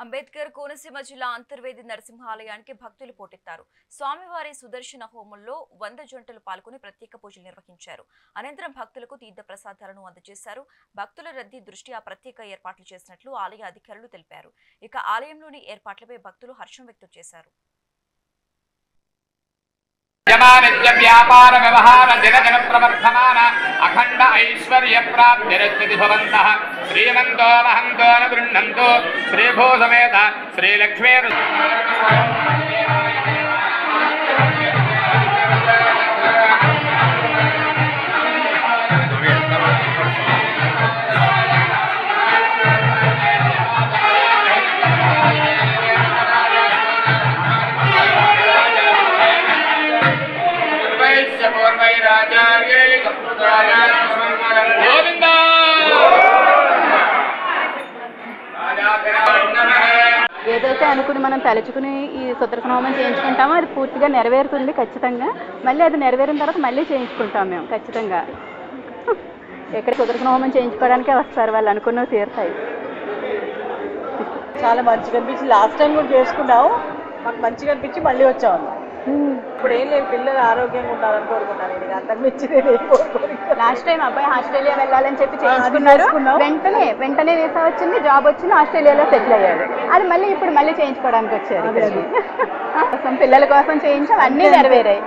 అంబేద్కర్ కోనసీమ జిల్లా అంతర్వేది నరసింహాలయానికి భక్తులు పోటెత్తారు. స్వామివారి సుదర్శన హోమంలో 100 జంటలు పాల్గొని ప్రత్యేక పూజలు నిర్వహించారు. అనంతరం భక్తులకు తీర్థ ప్రసాదాలను అందజేశారు. భక్తుల రద్దీ దృష్ట్యా ప్రత్యేక ఏర్పాట్లు చేసినట్లు ఆలయ అధికారులు తెలిపారు. ఇక ఆలయంలోని ఏర్పాట్లపై భక్తులు హర్షం వ్యక్తం చేశారు. व्यापार व्यवहार दिन दिन प्रवर्धमान अखंड ऐश्वर्य प्राप्तिरस्ति भवन्तः श्रीमन्तो महन्तो न गृह्णन्तु श्रीभू समेत श्रीलक्ष्मी ఏదైతే అనుకుని మనం తలుచుకుని ఈ సుదర్శన హోమం చేయించుకుంటామో అది పూర్తిగా నెరవేరుతుంది ఖచ్చితంగా. మళ్ళీ అది నెరవేరిన తర్వాత మళ్ళీ చేయించుకుంటాం మేము ఖచ్చితంగా. ఎక్కడ సుదర్శన హోమం చేయించుకోవడానికే వస్తారు, వాళ్ళు అనుకున్నవి తీరుతాయి. చాలా మంచిగా అనిపించి లాస్ట్ టైం కూడా చేసుకున్నాం, మాకు మంచిగా అనిపించి మళ్ళీ వచ్చాము. ఇప్పుడు ఏం లేదు, పిల్లలు ఆరోగ్యంగా ఉండాలని కోరుకున్నాను. నేను అంతకు మించి లాస్ట్ టైం అబ్బాయి ఆస్ట్రేలియా వెళ్ళాలని చెప్పి చేయించుకున్నారు. వెంటనే వీసా వచ్చింది, జాబ్ వచ్చింది, ఆస్ట్రేలియాలో సెటిల్ అయ్యాడు. అది మళ్ళీ ఇప్పుడు మళ్ళీ చేయించుకోవడానికి వచ్చారు. పిల్లల కోసం చేయించాం, అన్నీ నెరవేరాయి.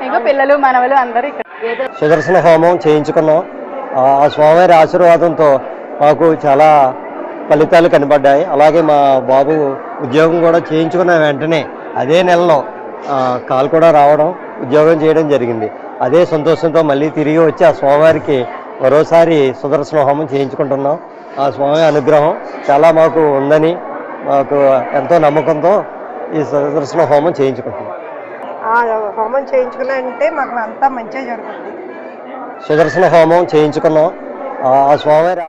ఇంకా పిల్లలు మనవలు అందరూ ఇక్కడ సుదర్శన హోమం చేయించుకున్నాం. ఆ స్వామివారి ఆశీర్వాదంతో మాకు చాలా ఫలితాలు కనబడ్డాయి. అలాగే మా బాబు ఉద్యోగం కూడా చేయించుకున్న వెంటనే అదే నెలలో కాల్ కూడా రావడం, ఉద్యోగం చేయడం జరిగింది. అదే సంతోషంతో మళ్ళీ తిరిగి వచ్చి ఆ స్వామివారికి మరోసారి సుదర్శన హోమం చేయించుకుంటున్నాం. ఆ స్వామి అనుగ్రహం చాలా మాకు ఉందని మాకు ఎంతో నమ్మకంతో ఈ సుదర్శన హోమం చేయించుకుంటున్నాం. హోమం చేయించుకున్నారంటే మాకు అంతా మంచిగా జరుగుతుంది. సుదర్శన హోమం చేయించుకున్నాం. ఆ స్వామివారి